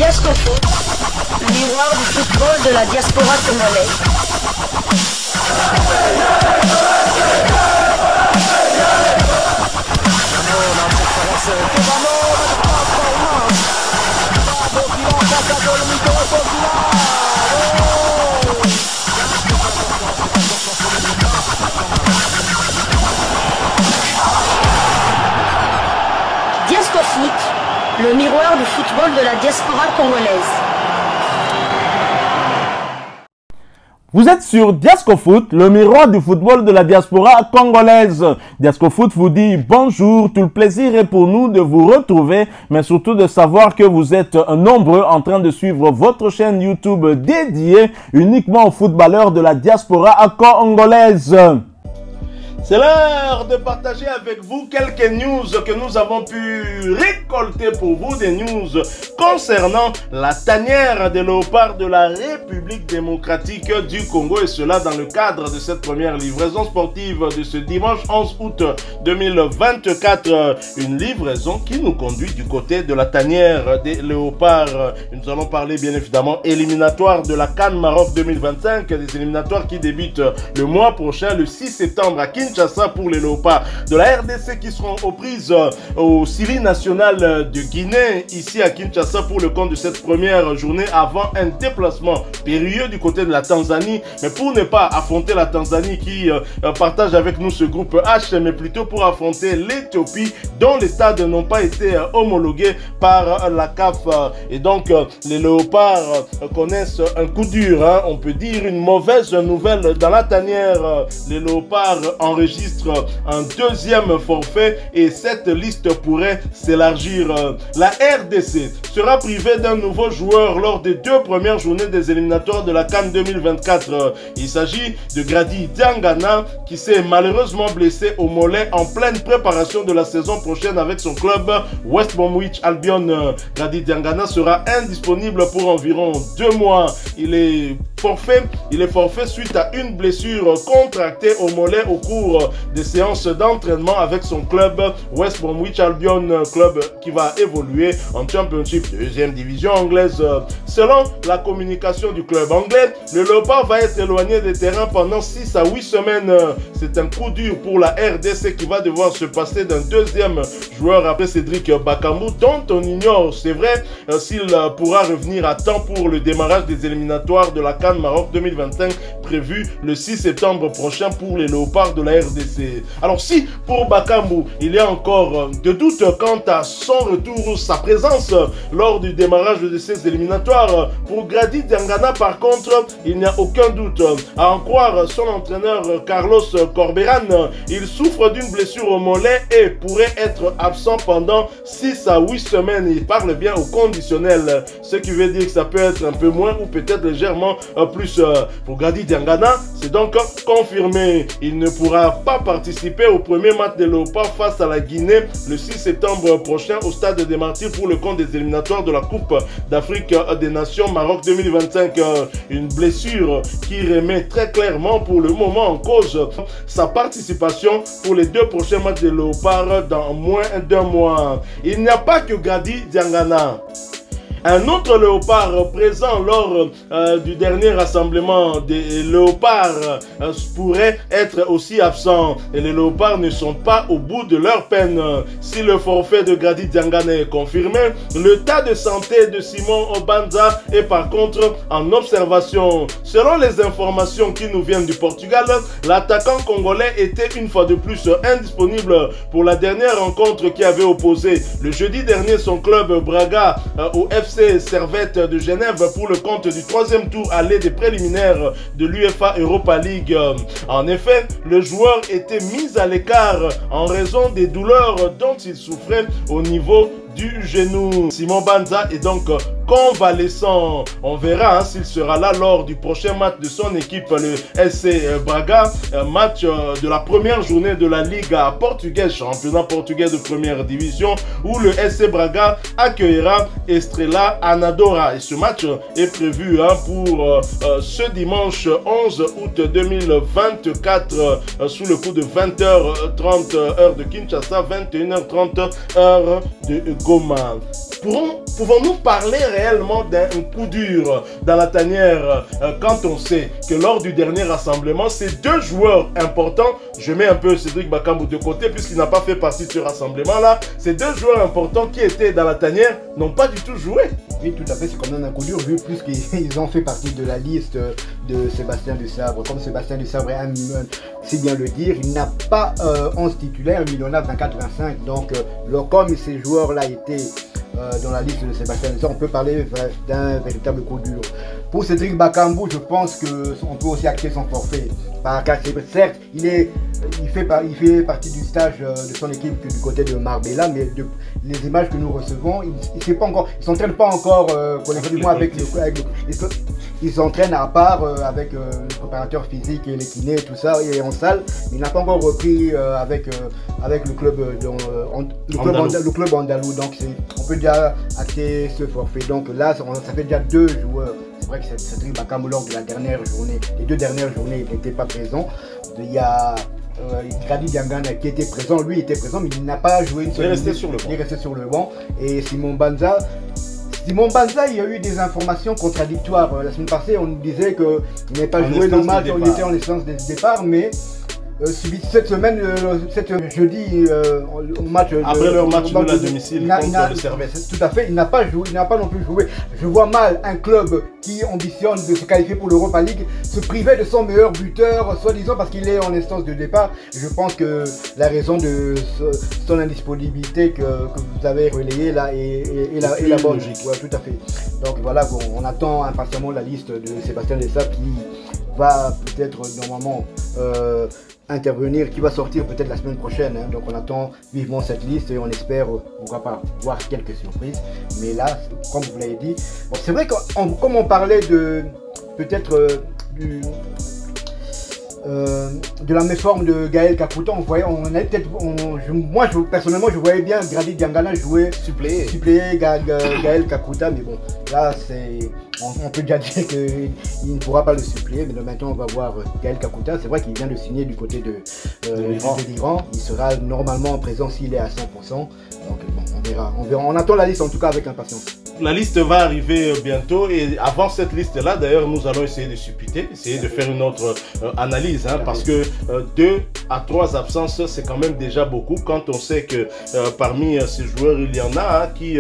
Diasco Foot, le miroir du football de la diaspora congolaise. Diasco Foot, le miroir du football de la diaspora congolaise. Vous êtes sur Diasco Foot, le miroir du football de la diaspora congolaise. Diasco Foot vous dit bonjour, tout le plaisir est pour nous de vous retrouver, mais surtout de savoir que vous êtes nombreux en train de suivre votre chaîne YouTube dédiée uniquement aux footballeurs de la diaspora congolaise. C'est l'heure de partager avec vous quelques news que nous avons pu récolter pour vous, des news concernant la tanière des léopards de la République démocratique du Congo, et cela dans le cadre de cette première livraison sportive de ce dimanche 11 août 2024. Une livraison qui nous conduit du côté de la tanière des léopards. Nous allons parler bien évidemment éliminatoire de la CAN Maroc 2025, des éliminatoires qui débutent le mois prochain, le 6 septembre à Kinshasa, pour les léopards de la RDC qui seront aux prises au Syrie national de Guinée, ici à Kinshasa, pour le compte de cette première journée avant un déplacement périlleux du côté de la Tanzanie, mais pour ne pas affronter la Tanzanie qui partage avec nous ce groupe H, mais plutôt pour affronter l'Éthiopie dont les stades n'ont pas été homologués par la CAF. Et donc les léopards connaissent un coup dur, hein, on peut dire une mauvaise nouvelle dans la tanière. Les léopards enregistrent un deuxième forfait et cette liste pourrait s'élargir. La RDC sera privée d'un nouveau joueur lors des deux premières journées des éliminatoires de la CAN 2024. Il s'agit de Grady Diangana qui s'est malheureusement blessé au mollet en pleine préparation de la saison prochaine avec son club West Bromwich Albion. Grady Diangana sera indisponible pour environ 2 mois. Il est forfait suite à une blessure contractée au mollet au cours des séances d'entraînement avec son club West Bromwich Albion, club qui va évoluer en Championship, deuxième division anglaise. Selon la communication du club anglais, le Léopard va être éloigné des terrains pendant 6 à 8 semaines. C'est un coup dur pour la RDC qui va devoir se passer d'un deuxième joueur après Cédric Bakambu, dont on ignore, c'est vrai, s'il pourra revenir à temps pour le démarrage des éliminatoires de la CAN Maroc 2025 prévu le 6 septembre prochain pour les léopards de la RDC. Alors si pour Bakambu il y a encore de doutes quant à son retour, sa présence lors du démarrage de ces éliminatoires, pour Grady Diangana par contre il n'y a aucun doute. À en croire son entraîneur Carlos Corberan, il souffre d'une blessure au mollet et pourrait être absent pendant 6 à 8 semaines. Il parle bien au conditionnel, ce qui veut dire que ça peut être un peu moins ou peut-être légèrement plus. Pour Grady Diangana, c'est donc confirmé. Il ne pourra pas participer au premier match des léopards face à la Guinée le 6 septembre prochain au stade des Martyrs pour le compte des éliminatoires de la Coupe d'Afrique des Nations Maroc 2025. Une blessure qui remet très clairement pour le moment en cause sa participation pour les 2 prochains matchs des léopards dans moins d'1 mois. Il n'y a pas que Grady Diangana. Un autre léopard présent lors du dernier rassemblement des léopards pourrait être aussi absent. Et les léopards ne sont pas au bout de leur peine. Si le forfait de Grady Diangana est confirmé, l'état de santé de Simon Obanza est par contre en observation. Selon les informations qui nous viennent du Portugal, l'attaquant congolais était une fois de plus indisponible pour la dernière rencontre qui avait opposé le jeudi dernier son club Braga au FC Servette de Genève pour le compte du 3e tour aller des préliminaires de l'UEFA Europa League. En effet, le joueur était mis à l'écart en raison des douleurs dont il souffrait au niveau du genou. Simon Banza est donc convalescent. On verra s'il sera là lors du prochain match de son équipe, le SC Braga, match de la première journée de la Liga portugaise, championnat portugais de première division, où le SC Braga accueillera Estrela Anadora. Et ce match est prévu pour ce dimanche 11 août 2024 sous le coup de 20h30 heure de Kinshasa, 21h30 heure de Goma. Pouvons-nous parler réellement d'un coup dur dans la tanière quand on sait que lors du dernier rassemblement, ces deux joueurs importants, je mets un peu Cédric Bakambu de côté puisqu'il n'a pas fait partie de ce rassemblement-là, ces deux joueurs importants qui étaient dans la tanière n'ont pas du tout joué. Oui, tout à fait, c'est quand même un coup dur vu plus qu'ils ont fait partie de la liste de Sébastien Desabre. Comme Sébastien Desabre aime si bien le dire, il n'a pas 11 titulaires, il en a 24-25. Donc, comme ces joueurs-là étaient dans la liste de Sébastien Desabre, on peut parler d'un véritable coup dur. Pour Cédric Bakambu, je pense qu'on peut aussi acter son forfait. Car certes, il fait partie du stage de son équipe du côté de Marbella, mais les images que nous recevons, il ne s'entraîne pas encore collectivement avec le il s'entraîne à part avec le préparateur physique et les kinés, tout ça, et en salle. Mais il n'a pas encore repris avec le club andalou. Donc on peut déjà acter ce forfait. Donc là, ça fait déjà 2 joueurs. C'est vrai que Cédric Bakambu, lors de la dernière journée, les 2 dernières journées, il n'était pas présent. Il y a Grady Diangana qui était présent, lui était présent, mais il n'a pas joué une seule minute. Il est resté sur le banc. Et Simon Banza, il y a eu des informations contradictoires. La semaine passée, on nous disait qu'il n'avait pas joué le match, il était en licence de départ, mais cette semaine, jeudi, au match après leur match nul à domicile contre le Servette. Tout à fait, il n'a pas joué, il n'a pas non plus joué. Je vois mal un club qui ambitionne de se qualifier pour l'Europa League se priver de son meilleur buteur, soi-disant parce qu'il est en instance de départ. Je pense que la raison de son indisponibilité que vous avez relayée là est la bonne. Ouais, tout à fait. Donc voilà, on attend impatiemment la liste de Sébastien Desabre qui va peut-être normalement intervenir, qui va sortir peut-être la semaine prochaine. Hein. Donc on attend vivement cette liste et on espère, pourquoi pas, voir quelques surprises. Mais là, comme vous l'avez dit, bon, c'est vrai que comme on parlait de peut-être de la méforme de Gaël Kakuta, moi personnellement je voyais bien Grady Diangana jouer, suppléer Gaël Kakuta, mais bon là on peut déjà dire qu'il ne pourra pas le suppléer, mais maintenant on va voir Gaël Kakuta. C'est vrai qu'il vient de signer du côté de l'Iran, il sera normalement présent s'il est à 100%, donc bon, on verra, on attend la liste en tout cas avec impatience. La liste va arriver bientôt et avant cette liste-là, d'ailleurs, nous allons essayer de supputer, essayer de faire une autre analyse, hein, parce que 2 à 3 absences, c'est quand même déjà beaucoup quand on sait que parmi ces joueurs, il y en a qui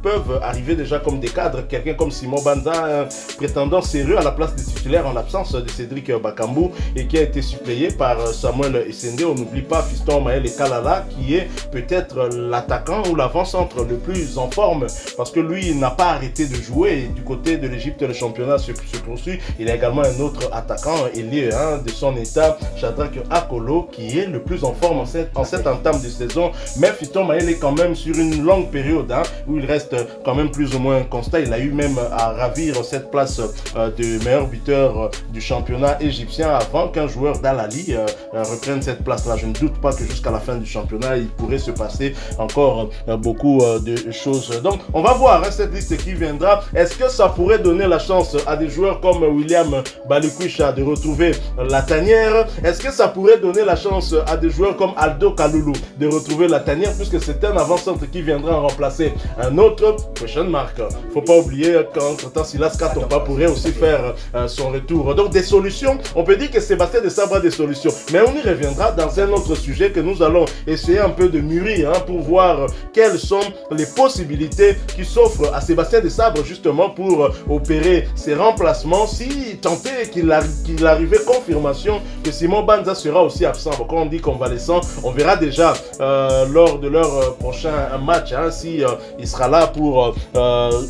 peuvent arriver déjà comme des cadres. Quelqu'un comme Simon Banza, un prétendant sérieux à la place des titulaires en l'absence de Cédric Bakambu et qui a été suppléé par Samuel Essende. On n'oublie pas Fiston Maël Kalala qui est peut-être l'attaquant ou l'avant-centre le plus en forme parce que lui, il n'a pas arrêté de jouer. Et du côté de l'Égypte, le championnat se poursuit. Il y a également un autre attaquant, ailier de son état, Shadrack Akolo, qui est le plus en forme en cette entame de saison. Mais Fiston Maël est quand même sur une longue période où il reste quand même plus ou moins constant. Il a eu même à ravir cette place de meilleur buteur du championnat égyptien avant qu'un joueur d'Al-Ali reprenne cette place-là. Je ne doute pas que jusqu'à la fin du championnat, il pourrait se passer encore beaucoup de choses. Donc, on va voir cette liste qui viendra. Est-ce que ça pourrait donner la chance à des joueurs comme William Balikwisha de retrouver la tanière? Est-ce que ça pourrait donner la chance à des joueurs comme Aldo Kaloulou de retrouver la tanière, puisque c'est un avant-centre qui viendra en remplacer un autre? Question mark. Faut pas oublier qu'entre-temps, Silas Katomba pourrait aussi faire son retour. Donc des solutions, on peut dire que Sébastien Desabre a des solutions, mais on y reviendra dans un autre sujet que nous allons essayer un peu de mûrir pour voir quelles sont les possibilités qui s'offrent à Sébastien Desabre justement pour opérer ses remplacements si tant est qu'il arrivait confirmation que Simon Banza sera aussi absent. Bon, quand on dit convalescent, on verra déjà lors de leur prochain match si il sera là pour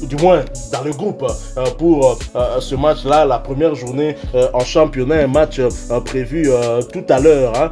du moins dans le groupe pour ce match là, la première journée en championnat, un match prévu tout à l'heure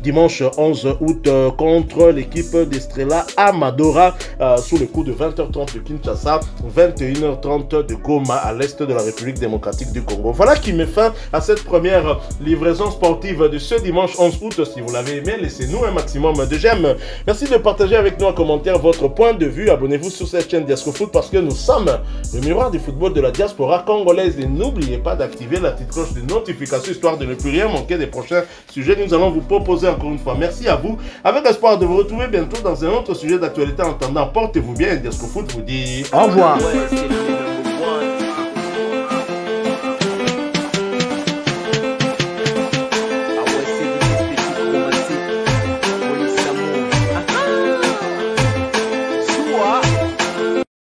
dimanche 11 août contre l'équipe d'Estrella Amadora sous le coup de 20h30 de Kinshasa, 21h30 de Goma à l'est de la République démocratique du Congo. Voilà qui met fin à cette première livraison sportive de ce dimanche 11 août. Si vous l'avez aimé, laissez-nous un maximum de j'aime. Merci de partager avec nous en commentaire votre point de vue. Abonnez-vous sur cette chaîne Diascofoot parce que nous sommes le miroir du football de la diaspora congolaise et n'oubliez pas d'activer la petite cloche de notification histoire de ne plus rien manquer des prochains sujets que nous allons vous proposer encore une fois, merci à vous. Avec espoir de vous retrouver bientôt dans un autre sujet d'actualité. En attendant, portez-vous bien. Diasco Foot vous dit au revoir.